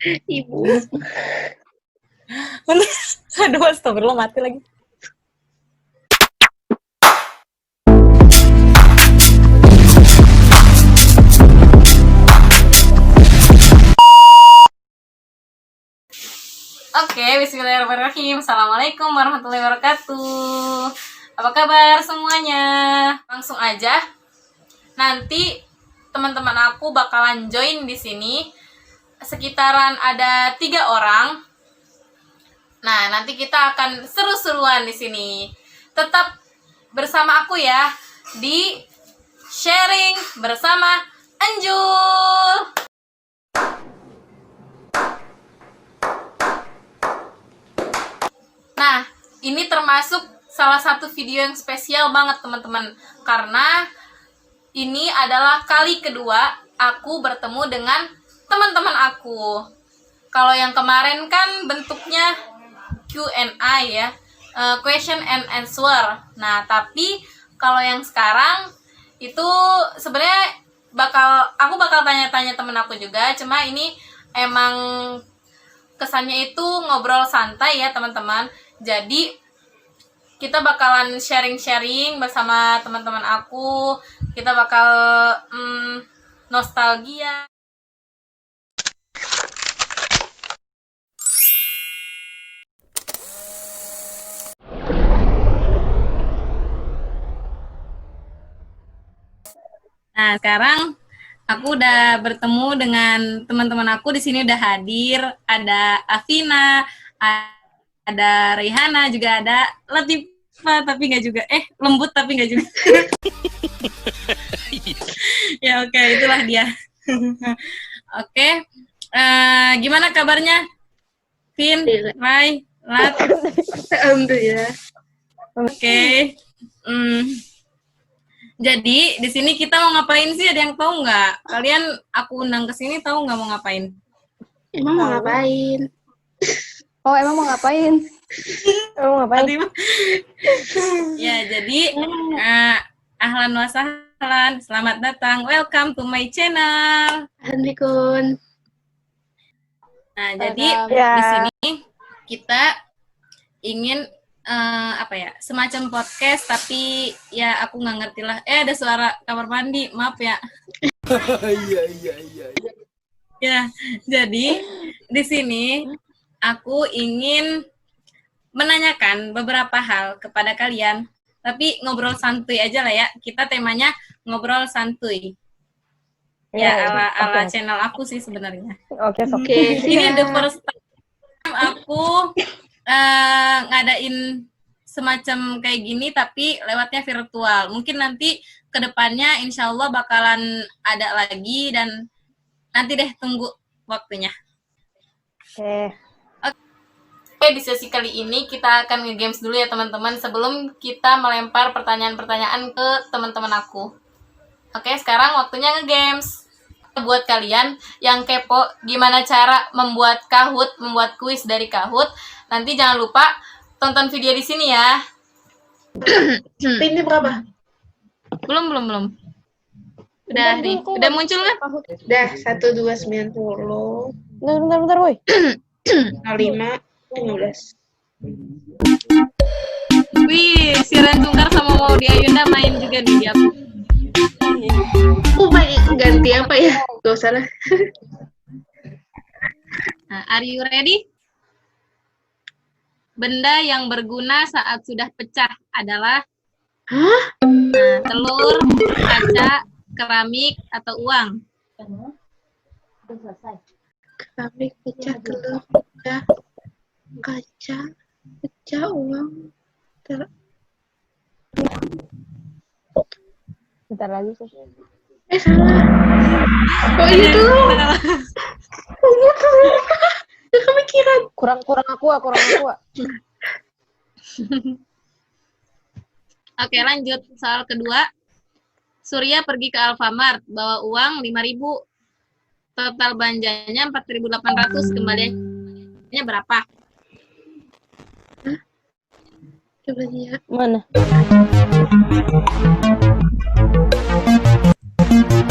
Ibu. Aduh, astagfirullah, mati lagi. Oke, bismillahirrahmanirrahim. Assalamualaikum warahmatullahi wabarakatuh. Apa kabar semuanya? Langsung aja. Nanti teman-teman aku bakalan join di sini. Sekitaran ada 3 orang. Nah, nanti kita akan seru-seruan di sini. Tetap bersama aku ya di sharing bersama Anjul. Nah, ini termasuk salah satu video yang spesial banget teman-teman. Karena ini adalah kali kedua aku bertemu dengan teman-teman aku. Kalau yang kemarin kan bentuknya Q&A ya, question and answer. Nah, tapi kalau yang sekarang itu sebenarnya aku bakal tanya-tanya temen aku juga. Cuma ini emang kesannya itu ngobrol santai ya teman-teman. Jadi kita bakalan sharing-sharing bersama teman-teman aku. Kita bakal nostalgia. Nah, sekarang aku udah bertemu dengan teman-teman aku di sini udah hadir. Ada Afina, ada Rihana, juga ada Latifah, tapi nggak juga. Lembut tapi nggak juga. Ya oke, itulah dia. Oke, gimana kabarnya? Vin, Rai, Lat? Alhamdulillah. Oke. Jadi di sini kita mau ngapain sih? Ada yang tahu nggak? Kalian aku undang ke sini tahu nggak mau ngapain? Emang mau ngapain? Oh, emang mau ngapain? Emang mau ngapain? Ya, jadi ahlan wa sahlan, selamat datang, welcome to my channel. Assalamualaikum. Nah, jadi di sini kita ingin semacam podcast, tapi ya aku nggak ngerti lah. Ada suara kamar mandi, maaf ya. Iya. Ya, jadi di sini aku ingin menanyakan beberapa hal kepada kalian, tapi ngobrol santuy aja lah ya. Kita temanya ngobrol santuy. Ya, ala channel aku sih sebenarnya. Oke. Ini the first time aku ngadain semacam kayak gini, tapi lewatnya virtual. Mungkin nanti kedepannya insya Allah bakalan ada lagi, dan nanti deh tunggu waktunya. Oke, di sesi kali ini kita akan nge-games dulu ya teman-teman, sebelum kita melempar pertanyaan-pertanyaan ke teman-teman aku. Oke, sekarang waktunya nge-games. Buat kalian yang kepo gimana cara membuat Kahoot, membuat kuis dari Kahoot, nanti jangan lupa tonton video di sini ya. Ini berapa? Belum. Udah muncul kan? Udah 1290. Bentar, woi. 5 15. Wih, si Ren Tungkar sama Maudy Ayunda main juga nih di aku. Ganti apa ya? Gak usah lah. Nah, are you ready? Benda yang berguna saat sudah pecah adalah telur, kaca, keramik, atau uang. Keramik, pecah, telur, pecah, kaca, pecah, uang. Bentar lagi sih. Salah. Oh itu. Gak kepikiran. Kurang aku. Oke, lanjut. Soal kedua. Surya pergi ke Alfamart, bawa uang 5.000. Total belanjanya 4.800. Kembaliannya berapa? Coba lihat. Mana?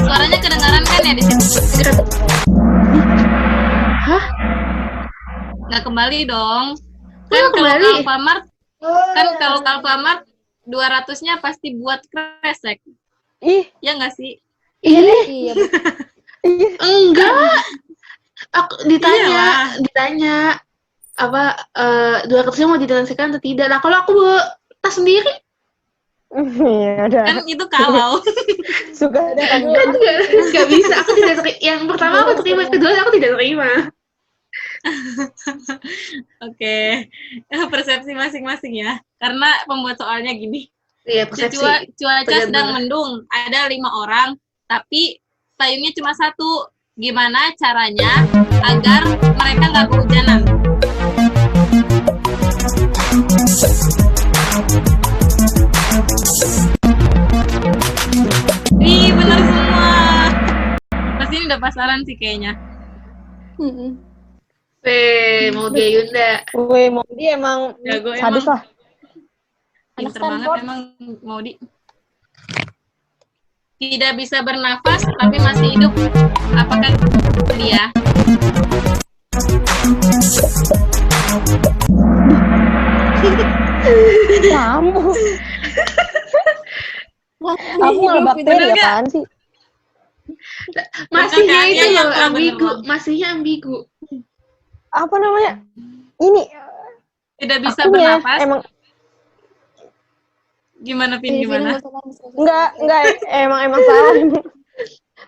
Suaranya kedengaran kan ya di sini? Hah? Nggak kembali dong. Kok nggak kembali? Kalau Alfamart 200-nya pasti buat kresek. Ih, Ya nggak sih? Iya deh. iya. Iya. Enggak. Aku Iyalah. ditanya apa 200-nya mau ditransaksikan atau tidak. Nah, kalau aku bawa tas sendiri Iya, udah. Kan itu kalau. Suka kan nggak bisa. Aku tidak terima. Yang pertama aku terima, kedua aku tidak terima. Oke. Persepsi masing-masing ya. Karena pembuat soalnya gini. Iya, persepsi. Cuaca Tergantung. sedang mendung. Ada 5 orang, tapi payungnya cuma 1. Gimana caranya agar mereka nggak kehujanan? Ih, benar semua. Pasti ini udah pasaran sih kayaknya. Mau dia Yunda. Wih, mau dia emang Jago sadis emang. lah. Pinter Anak banget Stanford. emang mau tidak bisa bernafas tapi masih hidup. Apakah dia? Kamu. Aku malah bakteri Bener nggak? apaan sih? Masihnya Bener kan? itu Yang loh bener ambigu. loh. Masihnya ambigu. Apa namanya? Ini Tidak bisa akunya bernafas. emang Gimana Pin, gimana? enggak emang salah emang.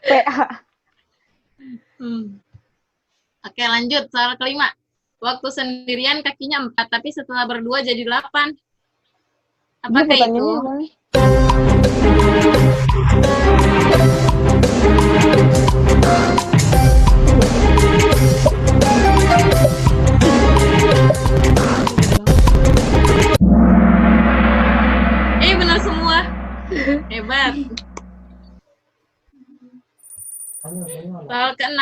PA. Oke, lanjut soal kelima. Waktu sendirian kakinya 4, tapi setelah berdua jadi 8. Dia Apakah itu? pertanyaannya apa nih? Benar semua. Hebat. Soal ke-6.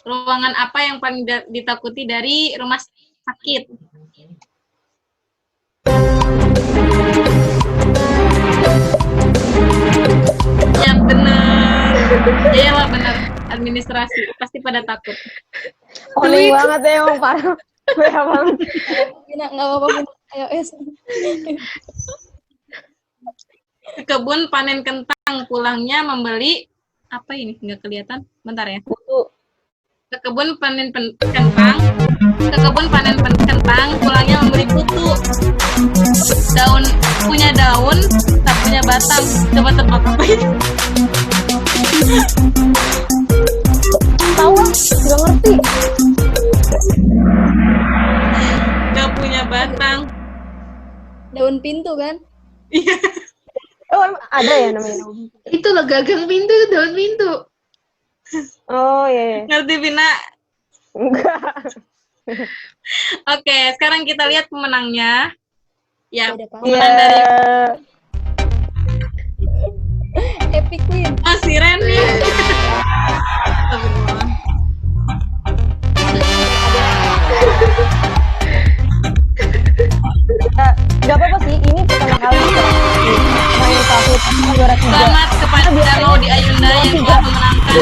Ruangan apa yang paling ditakuti dari rumah sakit? Ya benar. Iyalah benar. Administrasi pasti pada takut. Oling banget ya emang parah. Parah banget. Nggak apa-apa. Ayo, Ke kebun panen kentang, pulangnya membeli apa ini? Nggak kelihatan. Bentar ya. Ke kebun panen kentang, pulangnya membeli putu. Punya daun, tak punya batang. Coba tebak apa ini? Tahu lah, nggak ngerti. Nggak punya batang. daun pintu kan? Iya. Oh, emang ada ya namanya? Itu loh gagang pintu, daun pintu. Oh iya. Ngerti Vina? Enggak. Oke, sekarang kita lihat pemenangnya. Ya, Beda Pak. pemenang dari Epic win. Mas Reni. Astagfirullah. Nggak apa-apa sih, ini pertama kali main Kahoot juara 3. Selamat kepada Maudi Ayunda yang telah memenangkan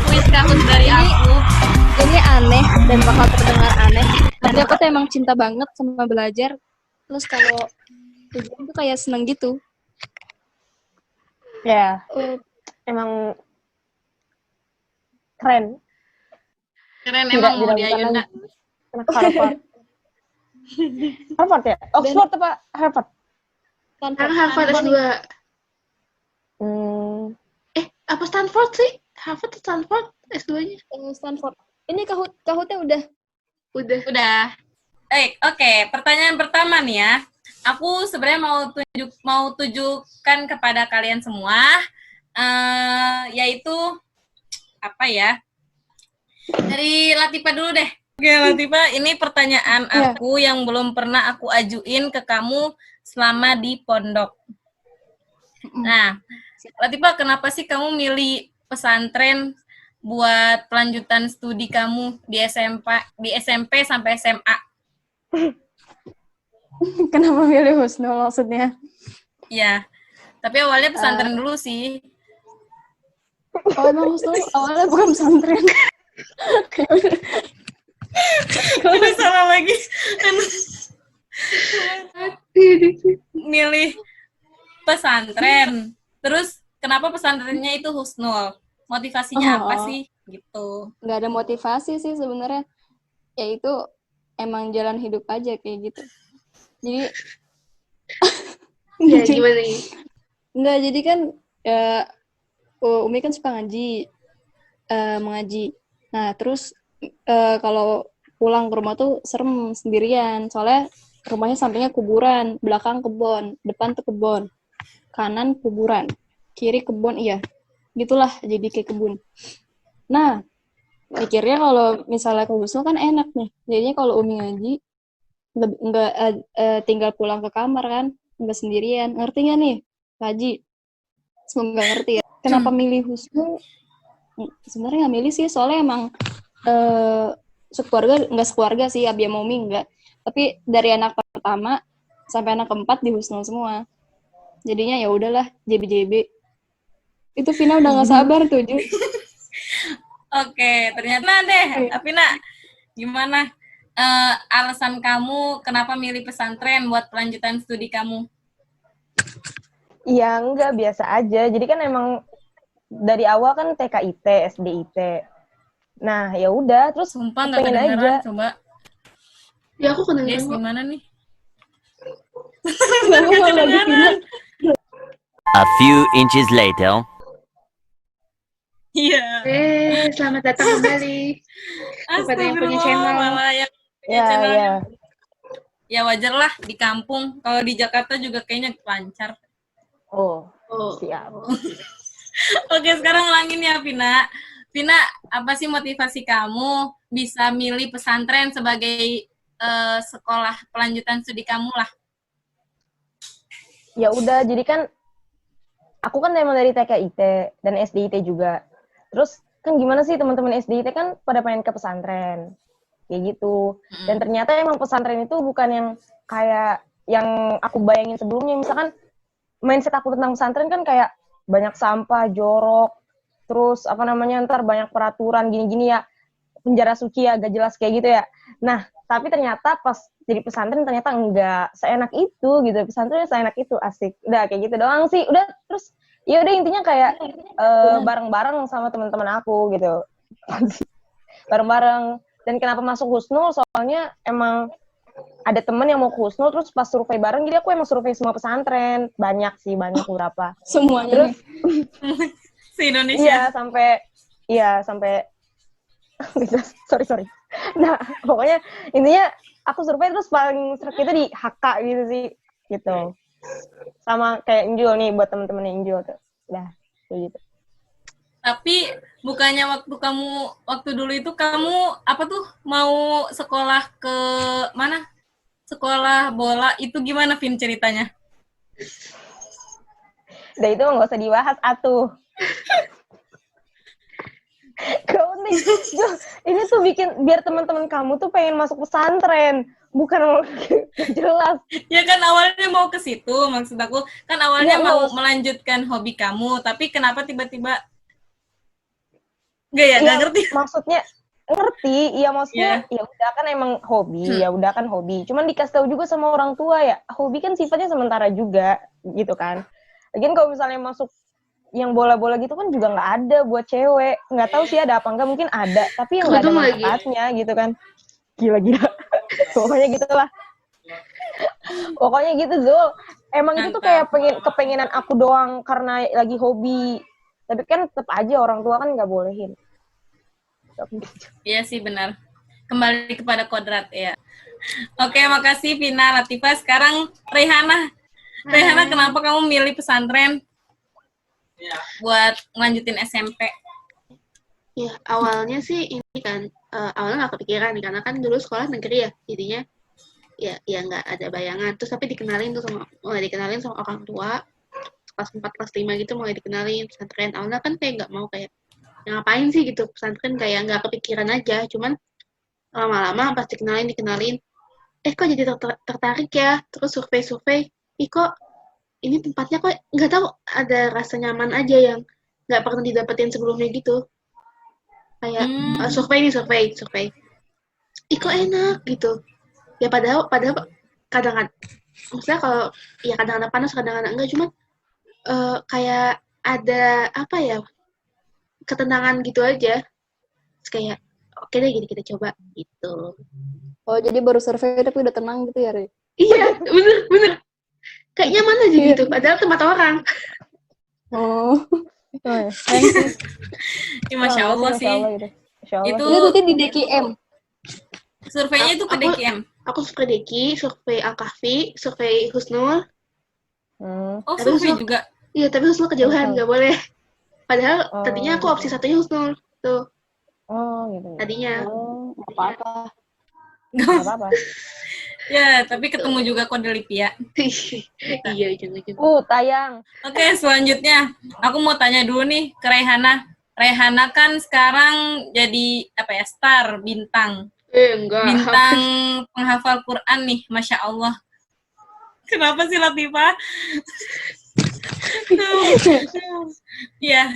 kuis Kahoot dari aku. Ini aneh dan bakal terdengar aneh. Tapi aku tuh emang cinta banget sama belajar. Terus kalau ujian tuh kayak seneng gitu. Ya, emang keren. Keren Tidak emang Maudi diragukan Ayunda. lagi. Anak Harvard. Harvard ya? Oxford apa Harvard? Sekarang Harvard S2. Apa Stanford sih? Harvard atau Stanford S2-nya? Stanford. Ini Kahootnya udah. Udah. Oke. Pertanyaan pertama nih ya. Aku sebenarnya mau tunjukkan kepada kalian semua, yaitu apa ya? Dari Latifa dulu deh. Oke, Latifa, ini pertanyaan aku yang belum pernah aku ajuin ke kamu selama di pondok. Nah, Latifa, kenapa sih kamu milih pesantren buat pelanjutan studi kamu di SMP sampai SMA? Kenapa milih Husnul maksudnya? Ya, tapi awalnya pesantren dulu sih. Oh, emang Husnul awalnya bukan pesantren. pesantren. Terus kenapa pesantrennya itu Husnul? Motivasinya apa sih? Gitu. Nggak ada motivasi sih sebenarnya. Ya itu emang jalan hidup aja kayak gitu. Jadi Ya gimana nih? enggak, jadi kan Umi kan suka mengaji. Nah, terus kalau pulang ke rumah tuh serem sendirian. Soalnya rumahnya sampingnya kuburan, belakang kebon, depan tuh kebon, kanan kuburan, kiri kebun, iya. Gitulah, jadi kayak kebun. Nah, mikirnya kalau misalnya ke Husnul kan enak nih. Jadinya kalau Umi ngaji, nggak tinggal pulang ke kamar kan, nggak sendirian. Ngerti nggak nih, Haji? Semoga ngerti ya. Kenapa milih Husnul? Sebenarnya nggak milih sih, soalnya emang nggak sekeluarga sih, Abi sama Umi nggak. Tapi dari anak pertama sampai anak keempat di Husnul semua. Jadinya ya udahlah, JB-JB. Itu Vina udah nggak sabar tuh, Ju. Oke, ternyata deh. Tapi gimana alasan kamu kenapa milih pesantren buat pelanjutan studi kamu? Iya, enggak, biasa aja. Jadi kan emang dari awal kan TKIT, SDIT. Nah, ya udah, terus Sumpah nggak pengen kedengeran, aja. coba. Ya aku kedengeran Guys, kok. gimana nih? Nggak lagi Vina. A few inches later. Iya. Selamat datang kembali kepada yang punya channel. Malah yang punya Ya, channelnya. ya. Ya wajar lah di kampung. Kalau di Jakarta juga kayaknya lancar. Oh, Oh. siap. Oke, sekarang ulangin ya, Vina. Vina, apa sih motivasi kamu bisa milih pesantren sebagai sekolah pelanjutan studi kamu lah? Ya udah, jadi kan aku kan emang dari TKIT dan SDIT juga. Terus kan gimana sih teman-teman SDIT kan pada pengen ke pesantren. Kayak gitu. Dan ternyata emang pesantren itu bukan yang kayak yang aku bayangin sebelumnya. Misalkan mindset aku tentang pesantren kan kayak banyak sampah, jorok, terus ntar banyak peraturan gini-gini ya, penjara suci ya, gak jelas kayak gitu ya. Nah, tapi ternyata pas jadi pesantren ternyata enggak seenak itu gitu. Pesantren seenak itu, asik. Udah kayak gitu doang sih. Udah terus ya udah intinya kayak bareng-bareng sama teman-teman aku gitu. Bareng-bareng. Dan kenapa masuk Husnul? Soalnya emang ada temen yang mau ke Husnul, terus pas survei bareng, jadi aku emang survei semua pesantren. Banyak beberapa. Semuanya Terus, Se-Indonesia. Iya, sampai sorry. Nah, pokoknya intinya aku survei terus paling serak itu di HK gitu sih, gitu. Sama kayak Injul nih, buat temen-temen Injul tuh. Udah, kayak gitu. Tapi bukannya waktu dulu itu kamu mau sekolah ke mana? Sekolah bola itu gimana, Vin, ceritanya? Udah itu nggak usah dibahas atuh. Kau nih, Jul, ini tuh bikin biar teman-teman kamu tuh pengen masuk pesantren, bukan jelas. Ya kan awalnya mau ke situ, maksud aku kan awalnya Ya, mau melanjutkan hobi kamu, tapi kenapa tiba-tiba nggak ngerti. Maksudnya ngerti, iya maksudnya ya udah kan emang hobi, ya udah kan hobi. Cuman dikasih tahu juga sama orang tua ya, hobi kan sifatnya sementara juga gitu kan. Lagian kalau misalnya masuk yang bola-bola gitu kan juga nggak ada buat cewek. Nggak tahu sih ada apa enggak, mungkin ada, tapi yang nggak ada manfaatnya gitu kan. Gila. Pokoknya gitulah. Pokoknya gitu, Zul. Emang itu tuh kayak kepengenan aku doang karena lagi hobi. Tapi kan tetap aja orang tua kan nggak bolehin. Iya sih, benar. Kembali kepada kodrat ya. Oke, makasih Vina, Latifah. Sekarang Rehana. Rehana, kenapa kamu milih pesantren buat ngelanjutin SMP? Ya, awalnya sih ini kan, awalnya nggak kepikiran nih, karena kan dulu sekolah negeri ya, jadinya ya nggak ada bayangan. Terus tapi mulai dikenalin sama orang tua, kelas 4, kelas 5 gitu mulai dikenalin pesantren. Awalnya kan kayak nggak mau, kayak ya ngapain sih gitu pesantren, kayak nggak kepikiran aja. Cuman lama-lama pas dikenalin, kok jadi tertarik ya. Terus survei, kok ini tempatnya kok nggak tahu, ada rasa nyaman aja yang nggak pernah didapetin sebelumnya gitu. Kayak survei. Kok enak gitu. Ya padahal kadang-kadang, maksudnya kalau ya kadang-kadang panas, kadang-kadang enggak, cuman kayak ada apa ya, ketenangan gitu aja. Terus kayak oke deh gini kita coba gitu. Oh, jadi baru survei tapi udah tenang gitu ya, Ri? Iya, bener. Kayak nyaman aja gitu, padahal tempat orang. Oh. Keren sih. Ya, Masya Allah sih. Masya Allah gitu. Masya Allah. Itu Itu berarti di DKM. surveinya itu ke Aku- DKM. Aku survei Deki, survei Al-Kahfi, survei Husnul. Oh, Tapi survei Husnul- juga. Iya, tapi Husnul kejauhan, nggak boleh. Padahal Oh, tadinya aku opsi gitu. satunya Husnul. Tuh, Oh, gitu. tadinya. Nggak apa-apa. Nggak apa-apa. Ya, tapi ketemu juga kode Lipia. Iya, ujung-ujung. Tayang. Oke, selanjutnya aku mau tanya dulu nih ke Rehana. Rehana kan sekarang jadi apa ya, star, bintang Enggak. penghafal Quran nih, Masya Allah. Kenapa sih Latifah? Iya,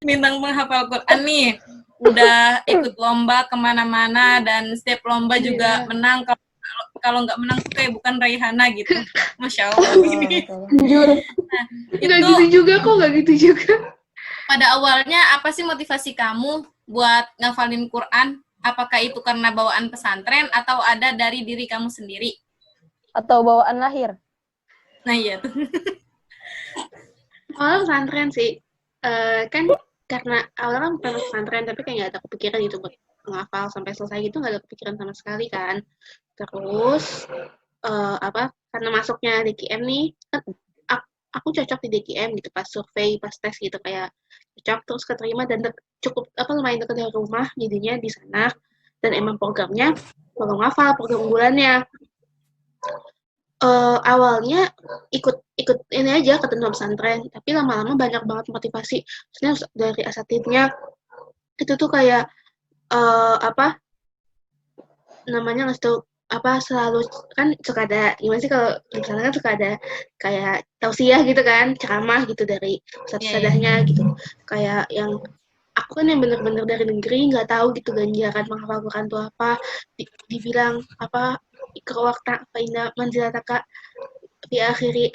bintang penghafal Quran nih. Udah ikut lomba kemana-mana dan setiap lomba juga menang. Kalau nggak menang tuh kayak bukan Raihana gitu. Masya Allah. Nah, Nggak itu gitu juga kok, nggak gitu juga. pada awalnya apa sih motivasi kamu buat ngafalin Quran? Apakah itu karena bawaan pesantren atau ada dari diri kamu sendiri? Atau bawaan lahir? Nah iya tuh. Awalnya pesantren sih. Kan karena awalnya kan bukan pesantren, tapi kayak nggak ada kepikiran gitu buat ngafal sampai selesai gitu, nggak ada kepikiran sama sekali kan. Terus karena masuknya DKM nih, kan aku cocok di DKM gitu pas survei, pas tes gitu kayak cocok, terus keterima dan cukup lumayan dekat dari rumah, jadinya di sana. Dan emang programnya program ngafal, program unggulannya. Awalnya ikut ini aja ketentuan pesantren, tapi lama-lama banyak banget motivasi. Maksudnya dari asatidnya itu tuh kayak apa namanya, ngasih tau selalu kan suka ada gimana sih, kalau di sana kan suka ada kayak tausiah gitu kan, ceramah gitu dari ustadz-ustadzahnya gitu, kayak yang aku kan yang bener-bener dari negeri nggak tahu gitu ganjaran menghafal Quran itu apa, dibilang apa ikra waktu faina manzilataka di akhiri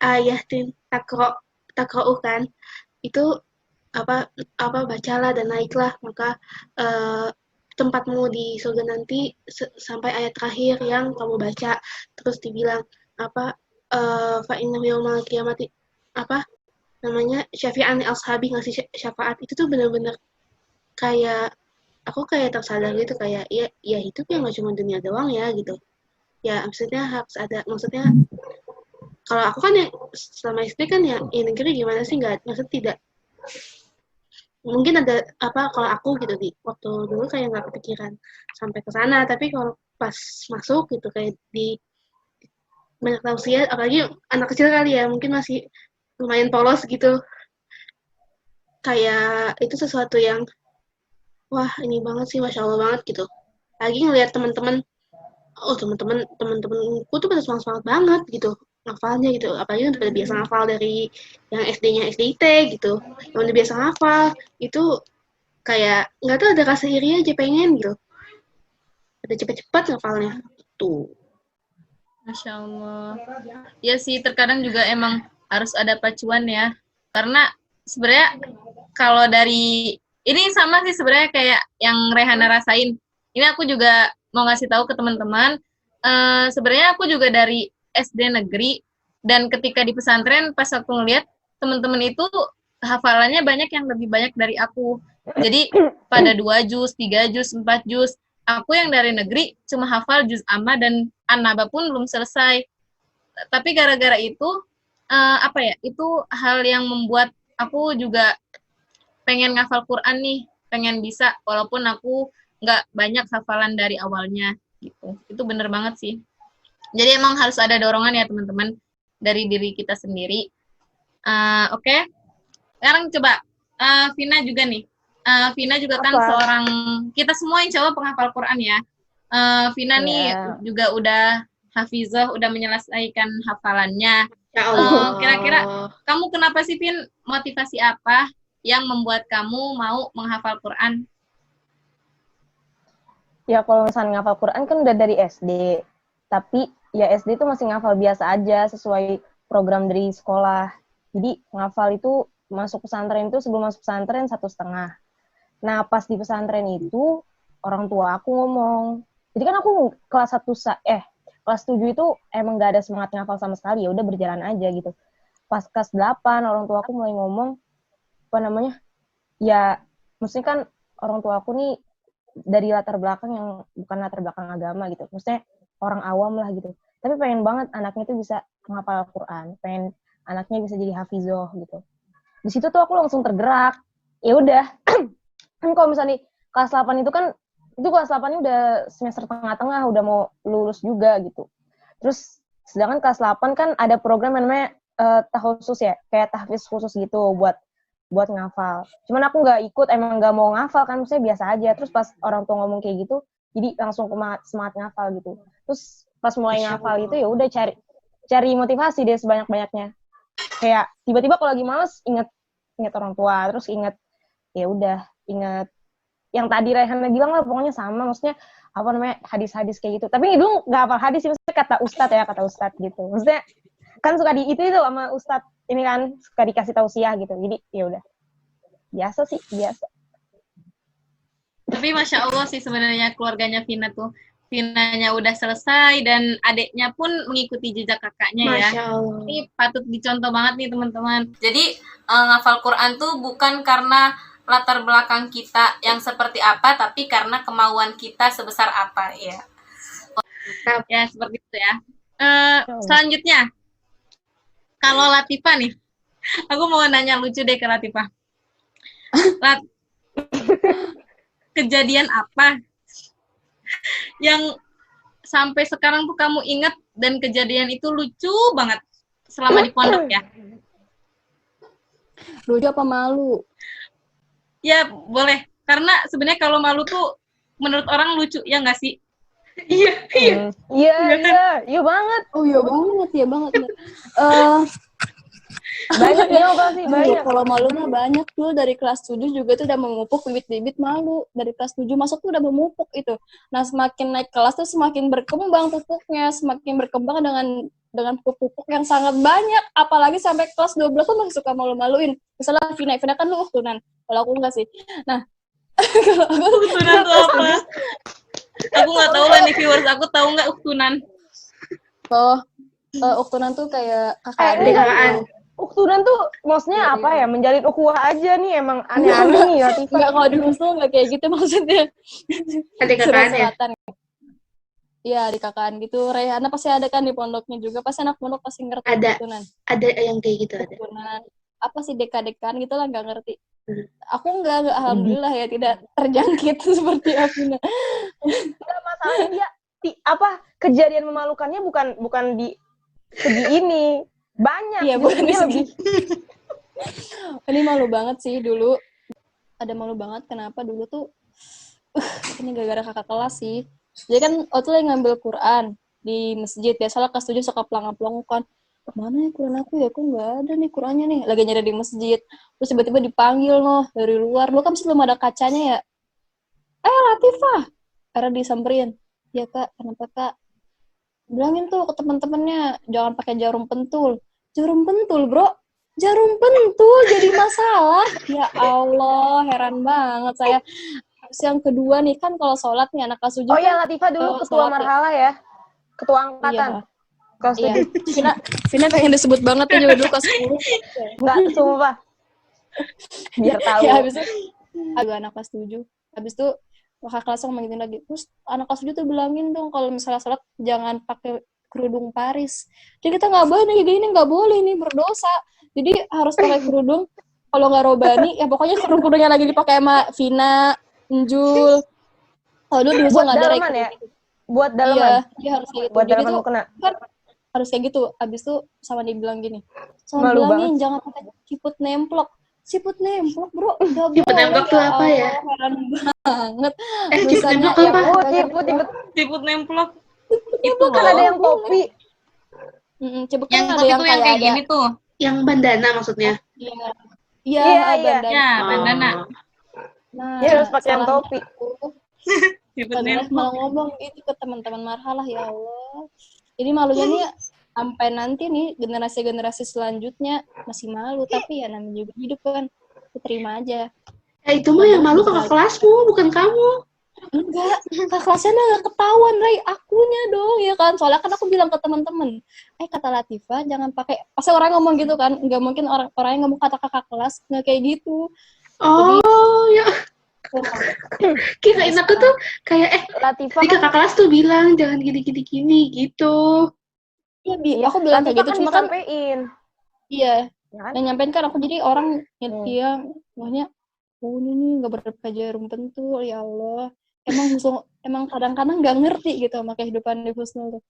ayatin takro kan, itu bacalah dan naiklah maka tempatmu di surga nanti sampai ayat terakhir yang kamu baca. Terus dibilang fa inna yaumal qiyamati syafi'an ashabi, ngasih syafaat. Itu tuh bener-bener kayak aku kayak tersadar gitu, kayak ya hidup ya nggak cuma dunia doang ya gitu. Ya maksudnya harus ada, maksudnya kalau aku kan yang selama SD kan ya negeri gimana sih, nggak, maksudnya tidak mungkin ada kalau aku gitu di waktu dulu kayak nggak kepikiran sampai ke sana, tapi kalau pas masuk gitu kayak di banyak tausiah, apalagi anak kecil kali ya, mungkin masih lumayan polos gitu, kayak itu sesuatu yang wah ini banget sih, Masya Allah banget gitu. Lagi ngelihat teman-temanku tuh pada semangat banget gitu ngafalnya gitu, apalagi yang udah biasa ngafal dari yang SD-nya SDIT gitu, yang udah biasa ngafal itu kayak nggak tahu, ada rasa iri aja, pengen gitu ada cepet-cepet ngafalnya tuh. Masya Allah. Ya sih, terkadang juga emang harus ada pacuan ya. Karena sebenarnya kalau dari ini sama sih sebenarnya kayak yang Rehana rasain. Ini aku juga mau ngasih tahu ke teman-teman. Sebenarnya aku juga dari SD negeri, dan ketika di pesantren pas aku ngeliat teman-teman itu hafalannya banyak yang lebih banyak dari aku. Jadi pada 2 juz, 3 juz, 4 juz. Aku yang dari negeri cuma hafal juz amma dan an-naba pun belum selesai. Tapi gara-gara itu itu hal yang membuat aku juga pengen ngafal Quran nih, pengen bisa walaupun aku nggak banyak hafalan dari awalnya gitu. Itu bener banget sih. Jadi emang harus ada dorongan ya teman-teman dari diri kita sendiri. Oke. Sekarang coba Vina juga nih. Vina juga kan seorang, kita semua insya Allah penghafal Quran ya. Vina nih juga udah hafizah, udah menyelesaikan hafalannya. Ya Allah. Kira-kira kamu kenapa sih, Vin? Motivasi apa yang membuat kamu mau menghafal Quran? Ya kalau misalnya ngafal Quran kan udah dari SD. Tapi ya SD itu masih ngafal biasa aja sesuai program dari sekolah. Jadi ngafal itu masuk pesantren itu sebelum masuk pesantren 1,5. Nah pas di pesantren itu orang tua aku ngomong. Jadi kan aku kelas 7 itu emang gak ada semangat ngafal sama sekali, ya udah berjalan aja gitu. Pas kelas 8 orang tua aku mulai ngomong ya maksudnya kan orang tua aku nih dari latar belakang yang bukan latar belakang agama gitu. Maksudnya orang awam lah gitu. Tapi pengen banget anaknya tuh bisa menghafal Al-Qur'an, pengen anaknya bisa jadi hafizoh gitu. Di situ tuh aku langsung tergerak. Ya udah. Kan kalau misalnya kelas 8 itu kan kelas 8 ini udah semester tengah-tengah, udah mau lulus juga gitu. Terus sedangkan kelas 8 kan ada program yang namanya tahfiz ya, kayak tahfiz khusus gitu buat ngafal. Cuman aku nggak ikut, emang nggak mau ngafal kan, maksudnya biasa aja. Terus pas orang tua ngomong kayak gitu, jadi langsung semangat ngafal gitu. Terus pas mulai ngafal itu ya udah cari motivasi deh sebanyak-banyaknya. Kayak tiba-tiba kalau lagi males inget orang tua, terus inget yang tadi Rayhana bilang lah, pokoknya sama, maksudnya hadis-hadis kayak gitu. Tapi dulu nggak hafal hadis sih, maksudnya kata ustadz gitu. Maksudnya kan suka itu sama ustadz ini kan suka dikasih tausiah gitu. Jadi ya udah biasa. Tapi Masya Allah sih sebenarnya keluarganya Vinanya udah selesai dan adiknya pun mengikuti jejak kakaknya ya. Masya Allah. Ini patut dicontoh banget nih teman-teman. Jadi ngafal Quran tuh bukan karena latar belakang kita yang seperti apa, tapi karena kemauan kita sebesar apa ya. Ya seperti itu ya. Selanjutnya, kalau Latifah nih, aku mau nanya lucu deh ke Latifah. Kejadian apa yang sampai sekarang tuh kamu ingat dan kejadian itu lucu banget selama di pondok ya? Lucu apa malu? Ya boleh, karena sebenarnya kalau malu tuh menurut orang lucu, ya nggak sih? Iya. Iya banget. Oh iya banget. Banyak ya pasti banyak. Kalau malu mah banyak tuh, dari kelas 7 juga tuh udah memupuk bibit-bibit malu. Dari kelas 7 masuk tuh udah memupuk itu. Nah, semakin naik kelas tuh semakin berkembang pupuknya, semakin berkembang dengan pupuk yang sangat banyak. Apalagi sampai kelas 12 tuh masih suka malu-maluin. Misalnya Vina kan lu uktunan. Kalau aku enggak sih. Nah, kalau aku Uktunan tuh apa? Aku nggak tahu lah nih viewers, aku tahu nggak uktunan? Uktunan tuh kayak KKN. Uktunan tuh maksudnya apa ya? Menjalin ukhuwah aja nih, emang aneh-aneh nih Latifah. Enggak, kalau di Muslim enggak kayak gitu maksudnya. Ada KKN ya? Iya, di KKN gitu. Rayhana pasti ada kan di pondoknya juga. Pasti anak pondok pasti ngerti uktunan. Ada yang kayak gitu ada. Uktunan. Apa sih dekan gitu lah, nggak ngerti. Aku enggak alhamdulillah ya tidak terjangkit seperti Afina. Enggak, masalahnya dia kejadian memalukannya bukan di segi ini. Banyak. Iya, bukan di lebih. Ini malu banget sih dulu. Ada malu banget, kenapa dulu tuh ini gara-gara kakak kelas sih. Jadi kan waktu lagi ngambil Quran di masjid, biasalah kelas 7 suka pelang-pelang kan. Mana ya Quran aku ya? Aku nggak ada nih Qurannya nih. Lagi nyari di masjid. Terus tiba-tiba dipanggil dari luar. Lu kan belum ada kacanya ya. Latifah. Karena disamperin. Ya kak, kenapa kak? Bilangin tuh ke teman-temannya, jangan pakai jarum pentul. Jarum pentul, bro. Jarum pentul jadi masalah. Ya Allah, heran banget saya. Terus yang kedua nih, kan kalau sholat nih, anak kelas 7 Oh iya, Latifah dulu ketua marhala ya? Ketua angkatan. Iya. Vina pengen disebut banget ya juga dulu kelas 10. Enggak, sumpah. Biar tahu. Ya, habis itu anak kelas 7. Habis itu kakak kelas ngomongin lagi. Terus anak kelas 7 tuh bilangin dong kalau misalnya sholat jangan pakai kerudung Paris. Jadi kita nggak boleh nih, gini nggak boleh nih, berdosa. Jadi harus pakai kerudung. Kalau nggak robani, ya pokoknya kerudungnya lagi dipakai sama Vina, Njul. Kalau dulu buat nggak ada dalaman ya? Buat dalaman? Iya, harus kayak gitu. Buat jadi dalaman tuh mukena? kan harus kayak gitu. Abis itu sama dia bilang gini, sama Malu bilangin banget. jangan pakai siput nemplok. Siput nemplok, bro. Gak Siput nemplok tuh apa ya? Heran banget. Siput nemplok tuh apa? Siput nemplok. Itu kan ada yang topi. Coba Yang kan ada topi yang tuh yang kayak gini tuh. Yang bandana maksudnya? Iya, bandana. Ya, bandana. Nah, Dia harus pakai yang topi. Siput Padahal nemplok. malah ngomong itu ke teman-teman marhalah, ya Allah. Ini malunya nih sampai nanti nih generasi-generasi selanjutnya masih malu, tapi ya namanya juga hidup kan, terima aja. Itu mah yang malu kakak kelasmu, bukan kamu. Enggak, kakak kelasnya nggak ketahuan, Ray, akunya dong, ya kan? Soalnya kan aku bilang ke teman-teman, kata Latifa jangan pakai, pasti orang ngomong gitu kan, nggak mungkin orang yang ngomong kata kakak kelas nggak kayak gitu. Oh, ya. Kirain aku tuh kayak Latifa di kakak kelas tuh bilang jangan gini gitu. Iya, aku bilang kayak gitu, kan cuma kan disampein. iya, Ya kan? yang nyampein kan aku, jadi orang dia makanya ini nggak berpelajaran tentu, ya Allah. Emang kadang-kadang nggak ngerti gitu sama kehidupan di Husnul tuh.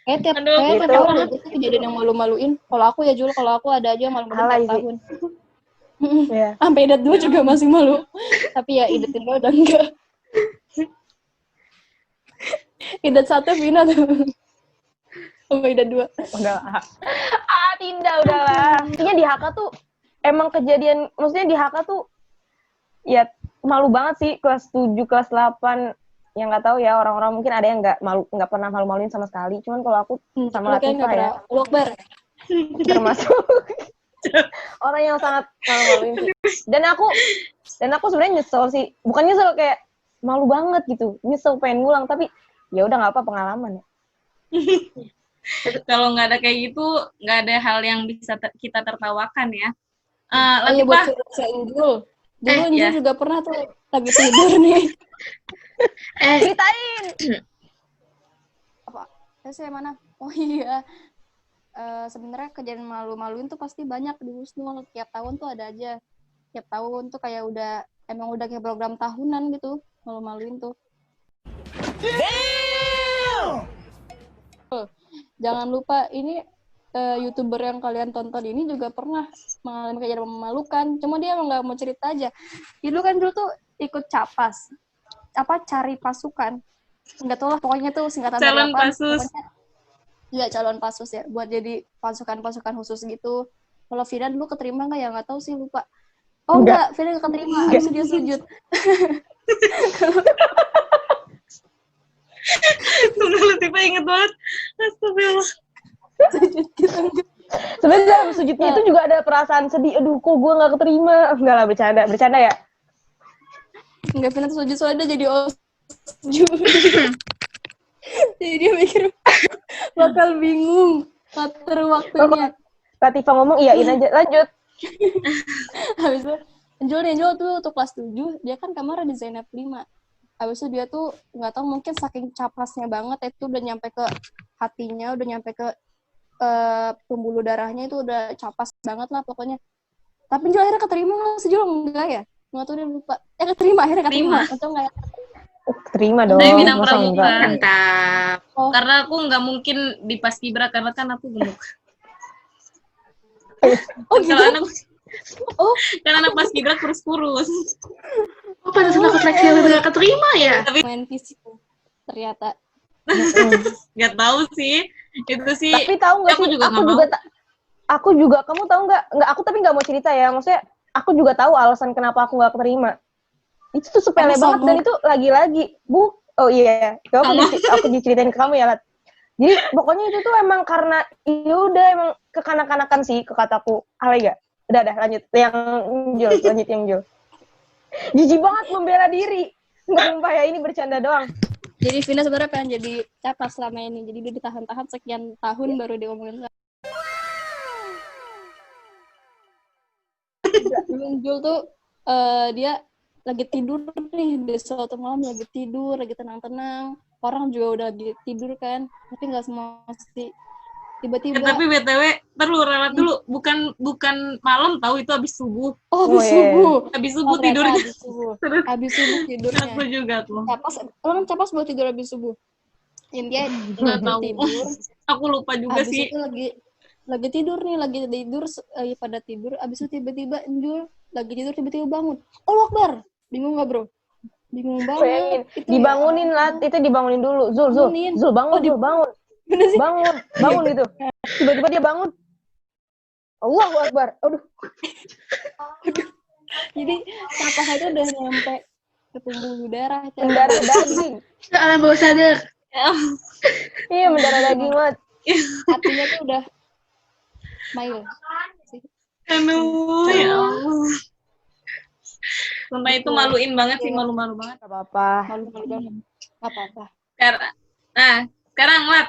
Tiap tahun ada gitu kejadian yang malu-maluin. Kalau aku ya Jul, kalau aku ada aja yang malu-maluin tiap tahun. Iya. Sampai idat 2 juga masih malu. Tapi ya idat 3 udah enggak. Idat 1 Vina tuh. Sampai idat 2. Udah. Tinda udahlah. Intinya di HK tuh emang kejadian, maksudnya di HK tuh ya malu banget sih, kelas 7, kelas 8 yang nggak tahu ya, orang-orang mungkin ada yang nggak pernah malu-maluin sama sekali. Cuman kalau aku sama Latifa ya termasuk orang yang sangat malu-maluin sih. Dan aku sebenarnya nyesel sih, bukan nyesel kayak malu banget gitu, nyesel pengen ngulang, tapi ya udah nggak apa, pengalaman ya. Kalau nggak ada kayak gitu, nggak ada hal yang bisa kita tertawakan ya. Iya, buat saya Injul. Dulu Injul juga pernah tuh lagi tidur nih. Ceritain. Apa? Saya mana? Oh iya. Sebenarnya kejadian malu-maluin tuh pasti banyak di Husnul. Tiap tahun tuh ada aja. Tiap tahun tuh kayak udah kayak program tahunan gitu, malu-maluin tuh. Jangan lupa ini YouTuber yang kalian tonton ini juga pernah mengalami kejadian memalukan. Cuma dia emang nggak mau cerita aja. Dulu kan tuh ikut capas. Cari pasukan. Nggak tahu lah, pokoknya tuh singkatan dari apa. Calon pasus. Iya, calon pasus ya. Buat jadi pasukan-pasukan khusus gitu. Kalau Vina dulu keterima nggak ya? Nggak tahu sih, lupa. Oh enggak, Vina nggak keterima. Habis dia sujud. Tunggu, Latifa inget banget. Astagfirullah. Sujud gitu. Sebenarnya dalam sujudnya itu juga ada perasaan sedih. Aduh, kok gue nggak keterima. Enggak lah, bercanda ya. Enggak, Vina tuh sujud soalnya jadi sujud. Jadi dia mikir bakal bingung ngatur waktunya. Latifa ngomong iyain aja, lanjut. Habis itu Anjol tuh kelas 7, dia kan kamarnya di Zainab 5. Habis itu dia tuh nggak tahu, mungkin saking capasnya banget itu udah nyampe ke hatinya, udah nyampe ke pembuluh darahnya, itu udah capas banget lah pokoknya. Tapi Anjol akhirnya keterima nggak sih, Jol? Enggak ya? Nggak tahu, dia lupa. Akhirnya keterima. Atau nggak ya? Terima dong. Dari bidang pramuka. Mantap. Karena aku nggak mungkin di paskibra karena kan aku gemuk. Oh gitu? Karena anak paskibra kurus-kurus. Oh, pantesan aku seleksi nggak keterima ya? Tapi main fisik ternyata. nggak tahu sih. Itu sih. Tapi tahu nggak sih? Aku juga, kamu tahu nggak? Nggak, aku tapi nggak mau cerita ya. Maksudnya aku juga tahu alasan kenapa aku nggak keterima. Itu tuh sepele banget, dan itu lagi-lagi. Oh iya, aku diceritain ke kamu ya, Lat. Jadi pokoknya itu tuh emang karena udah emang kekanak-kanakan sih, ke kataku. Alay gak? Udah lanjut. Yang Jul. Jijik banget membela diri. Nggak sumpah ya, ini bercanda doang. Jadi Vina sebenarnya pengen jadi capas selama ini. Jadi dia ditahan-tahan sekian tahun baru diomongin. Jul tuh dia lagi tidur nih di suatu malam, lagi tidur, lagi tenang-tenang, orang juga udah lagi tidur kan, tapi nggak semua mesti tiba-tiba. Tapi BTW ralat dulu, bukan malam tahu, itu habis subuh. Habis subuh tidurnya. Habis subuh tidurnya. Aku juga tuh. Orang capas buat tidur habis subuh. Dia nggak tahu. Tidur. Aku lupa juga habis sih. Itu lagi tidur nih, pada tidur, abis itu tiba-tiba Anjul lagi tidur tiba-tiba bangun. Allahu Akbar. Bingung nggak, Bro? Bingung banget. Dibangunin lah, itu dibangunin dulu. Zul bangun, bangun. Bangun gitu. Tiba-tiba dia bangun. Allahu Akbar. Aduh. Jadi napas itu udah nyampe ke pembuluh darah. Mendarah daging. Alam bawah sadar. Iya, mendarah daging banget. Hatinya tuh udah mail. Aduh, ya Allah. Sumpah itu maluin banget sih, malu-malu banget. Gak apa-apa. Malu-malu banget. Gak apa-apa. Sekarang Lat,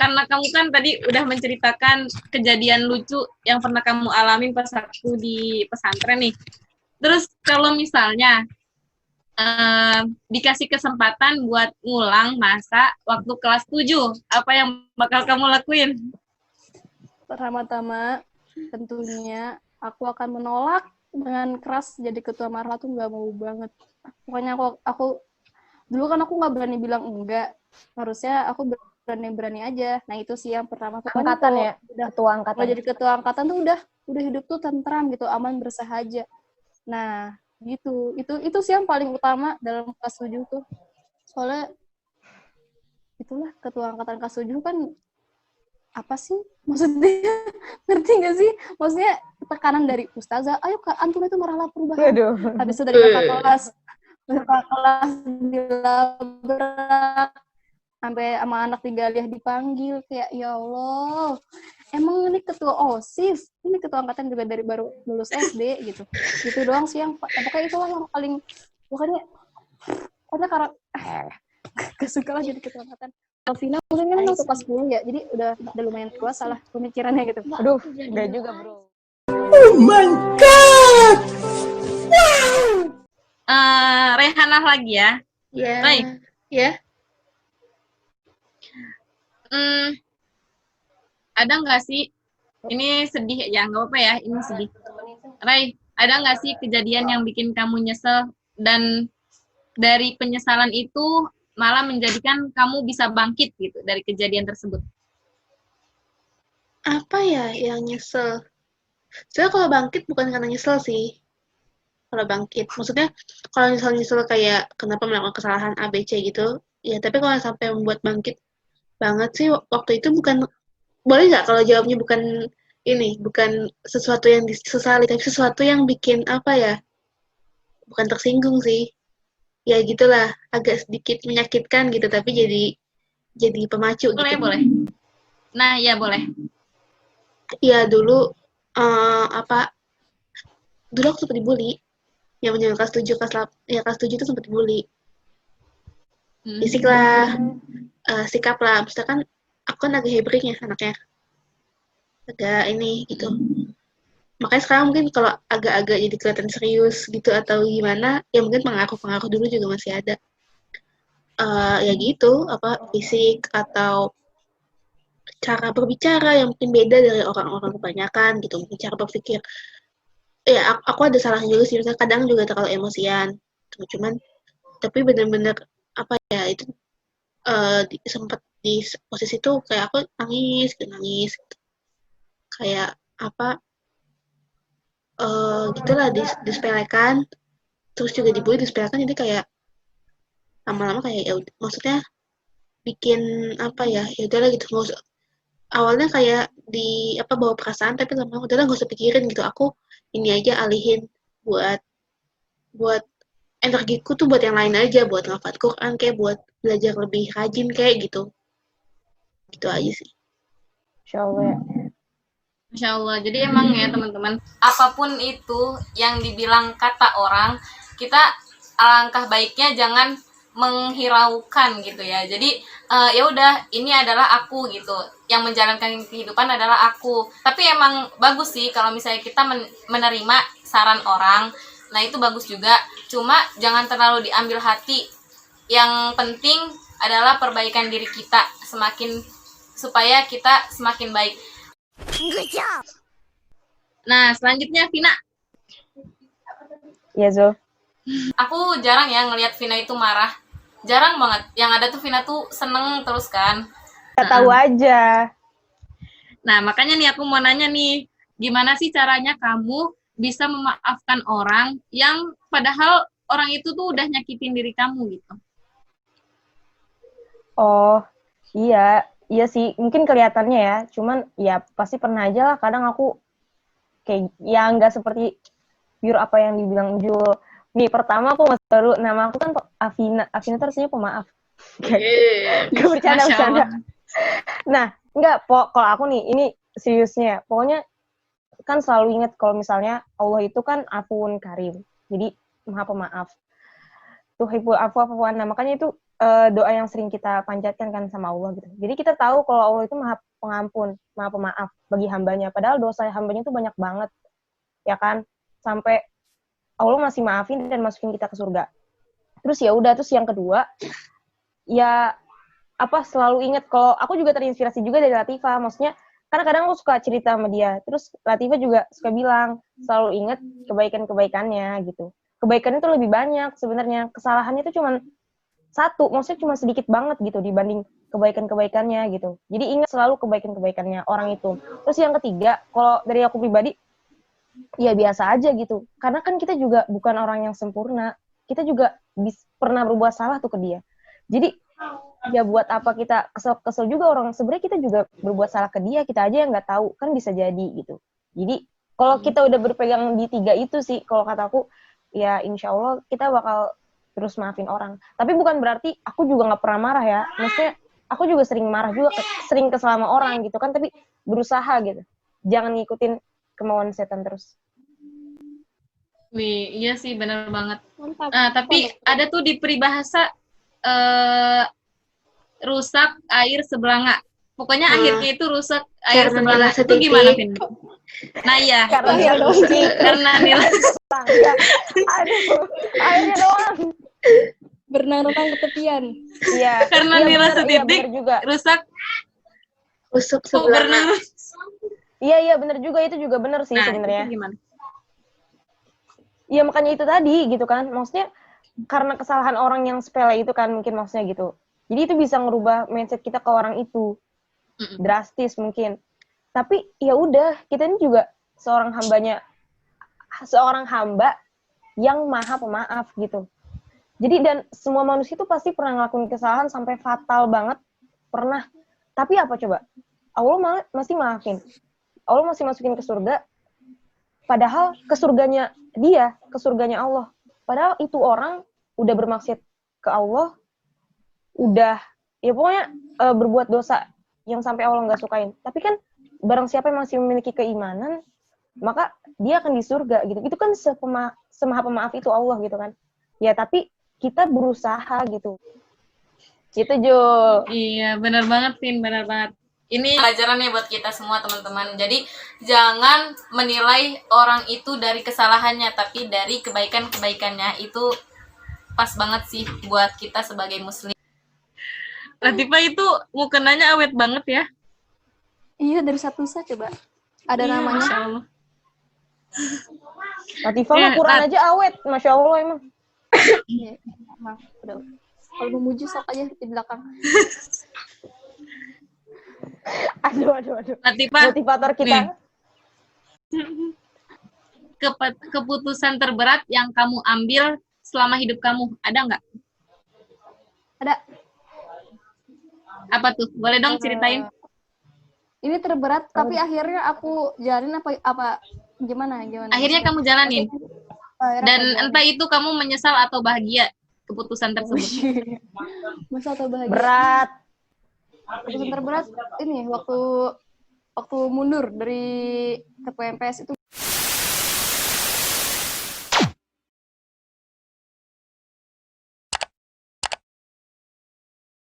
karena kamu kan tadi udah menceritakan kejadian lucu yang pernah kamu alamin pas aku di pesantren nih. Terus kalau misalnya dikasih kesempatan buat ngulang masa waktu kelas 7, apa yang bakal kamu lakuin? Pertama-tama tentunya aku akan menolak dengan keras jadi ketua marla tuh nggak mau banget. Pokoknya aku dulu kan aku nggak berani bilang enggak. Harusnya aku berani aja. Nah itu sih yang pertama. Pokoknya Angkatan ya, udah ketua angkatan. kalau jadi ketua angkatan tuh udah hidup tuh tentram gitu, aman bersahaja. Nah gitu itu sih yang paling utama dalam kelas 7 tuh. Soalnya itulah ketua angkatan kelas 7 kan apa sih maksudnya, ngerti nggak sih, maksudnya tekanan dari ustazah, ayo Kak Antun itu marahlah perubahan. Waduh. Habis itu dari kakak kelas dilabrak, sampai sama anak tigaliah dipanggil, kayak ya Allah, emang ini ketua OSIS, ini ketua angkatan juga dari baru lulus SD gitu. Gitu doang sih yang pokoknya itulah yang paling pokoknya karena kesuka lah jadi ketua angkatan. Alvina mungkin kan masuk kelas 10 ya, jadi udah lumayan dewasa lah pemikirannya gitu. Aduh, enggak juga bro. Rehanah lagi ya. Iya. Baik. Ya. Ada nggak sih, ini sedih ya, nggak apa-apa ya, ini sedih. Ray, ada nggak sih kejadian yang bikin kamu nyesel dan dari penyesalan itu malah menjadikan kamu bisa bangkit gitu dari kejadian tersebut? Apa ya yang nyesel? Soalnya kalau bangkit bukan karena nyesel sih. Kalau bangkit, maksudnya kalau nyesel kayak kenapa melakukan kesalahan A, B, C gitu, ya tapi kalau sampai membuat bangkit banget sih waktu itu bukan, boleh nggak kalau jawabnya bukan ini, bukan sesuatu yang disesali, tapi sesuatu yang bikin apa ya, bukan tersinggung sih. Ya gitulah, agak sedikit menyakitkan gitu, tapi jadi pemacu Boleh, gitu. boleh. Nah, ya boleh. Ya dulu dulu aku sempat dibully. Yang menjelang kelas 7, kelas 7 itu sempat dibully. Fisik lah, sikap lah. Misalkan aku kan agak hebring ya anaknya. Agak ini gitu. Makanya sekarang mungkin kalau agak-agak jadi kelihatan serius gitu atau gimana, ya mungkin pengaruh-pengaruh dulu juga masih ada. Ya gitu, fisik atau cara berbicara yang mungkin beda dari orang-orang kebanyakan gitu, mungkin cara berpikir. Ya aku ada salahnya juga sih, misalnya kadang juga terlalu emosian. Cuman tapi benar-benar apa ya, itu sempat di posisi itu kayak aku nangis gitu. Kayak apa gitulah disepelekan, terus juga dibully disepelekan, jadi kayak lama-lama kayak ya maksudnya bikin apa ya udahlah gitu, nggak usah, awalnya kayak bawa perasaan, tapi lama-lama udahlah nggak usah pikirin gitu, aku ini aja alihin buat energiku tuh buat yang lain aja, buat ngafat Quran kayak, buat belajar lebih rajin kayak gitu aja sih. Insya Allah ya. Masya Allah. Jadi emang ya teman-teman, apapun itu yang dibilang kata orang, kita alangkah baiknya jangan menghiraukan gitu ya. Jadi ya udah, ini adalah aku gitu. Yang menjalankan kehidupan adalah aku. Tapi emang bagus sih kalau misalnya kita menerima saran orang. Nah itu bagus juga. Cuma jangan terlalu diambil hati. Yang penting adalah perbaikan diri kita supaya kita semakin baik. Nah, selanjutnya Vina. Iya, Zul. Aku jarang ya ngelihat Vina itu marah. Jarang banget. Yang ada tuh Vina tuh seneng terus kan. Gak tahu aja. Nah, makanya nih aku mau nanya nih, gimana sih caranya kamu bisa memaafkan orang yang padahal orang itu tuh udah nyakitin diri kamu gitu? Oh, iya sih, mungkin kelihatannya ya, cuman ya pasti pernah aja lah, kadang aku kayak, ya nggak seperti pure apa yang dibilang Jul. Nih, pertama aku masih baru, nama aku kan Afina itu artinya pemaaf. Gak bercanda. Nah, Enggak, kalau aku nih, ini seriusnya. Pokoknya kan selalu ingat kalau misalnya Allah itu kan Afuwun Karim. Jadi Maha Pemaaf. Tuhibbul afwa fa'fu anna. Makanya itu doa yang sering kita panjatkan kan sama Allah gitu. Jadi kita tahu kalau Allah itu Maha Pengampun, Maha Pemaaf bagi hambanya. Padahal dosa hambanya itu banyak banget. Ya kan? Sampai Allah masih maafin dan masukin kita ke surga. Terus ya udah, terus yang kedua, ya selalu ingat kalau aku juga terinspirasi juga dari Latifah. Maksudnya karena kadang aku suka cerita sama dia. Terus Latifah juga suka bilang selalu ingat kebaikan-kebaikannya gitu. Kebaikan itu lebih banyak sebenarnya. Kesalahannya itu cuma satu, maksudnya cuma sedikit banget gitu dibanding kebaikan-kebaikannya gitu. Jadi ingat selalu kebaikan-kebaikannya orang itu. Terus yang ketiga, kalau dari aku pribadi, ya biasa aja gitu. Karena kan kita juga bukan orang yang sempurna. Kita juga pernah berbuat salah tuh ke dia. Jadi ya buat apa kita kesel juga orang, sebenarnya kita juga berbuat salah ke dia, kita aja yang nggak tahu, kan bisa jadi gitu. Jadi kalau kita udah berpegang di 3 itu sih, kalau kataku, ya insya Allah kita bakal terus maafin orang. Tapi bukan berarti aku juga nggak pernah marah ya, maksudnya aku juga sering marah juga, sering kesel sama orang gitu kan, tapi berusaha gitu, jangan ngikutin kemauan setan terus. Wih, iya sih benar banget. Mantap. Tapi ada tuh di peribahasa rusak air sebelanga. Pokoknya akhirnya itu rusak air Karena sebelanga. nilai Itu setitik. gimana, Vin? Nah ya, Karena Akhirnya doang sih. karena nilai Ya, aduh, akhirnya doang. Berenang-renang ke tepian. Iya. Karena iya, nilai bener, setitik. Iya, bener juga. rusak Usuk sebelah. berenang. Iya, bener juga, itu juga bener sih Nah, sebenarnya. itu gimana? Iya, makanya itu tadi gitu kan. Maksudnya karena kesalahan orang yang sepele itu kan mungkin maksudnya gitu. Jadi itu bisa ngerubah mindset kita ke orang itu. Drastis mungkin. Tapi ya udah, kita ini juga seorang hamba yang maha pemaaf gitu. Jadi dan semua manusia itu pasti pernah ngelakuin kesalahan sampai fatal banget, pernah. Tapi apa coba? Allah masih maafin. Allah masih masukin ke surga. Padahal ke surganya dia, ke surganya Allah. Padahal itu orang udah bermaksud ke Allah, udah ya pokoknya berbuat dosa yang sampai Allah nggak sukain. Tapi kan barang siapa yang masih memiliki keimanan, maka dia akan di surga gitu. Itu kan semaha pemaaf itu Allah gitu kan. Ya tapi kita berusaha gitu. Gitu Jo. Iya, benar banget, Vin, benar banget. Ini pelajaran ya buat kita semua, teman-teman. Jadi, jangan menilai orang itu dari kesalahannya, tapi dari kebaikan-kebaikannya. Itu pas banget sih buat kita sebagai muslim. Latifah itu mukenanya awet banget ya. Iya, dari satu saya coba. Ada Iya, namanya. Masya Allah. Latifah mah Ya, Quran aja awet, Masya Allah emang. Iya, emang. Udah. Kalau memuji sok aja di belakang. Aduh. Latifah, Motivator kita. nih. Keputusan terberat yang kamu ambil selama hidup kamu, ada nggak? Ada. Apa tuh? Boleh dong ceritain? Ini terberat, tapi akhirnya aku jalanin apa gimana? Akhirnya kamu jalanin. Akhirnya Dan aku jalanin. entah itu kamu menyesal atau bahagia keputusan tersebut. Masa atau bahagia? Berat. Keputusan terberat ini waktu mundur dari KPMPS itu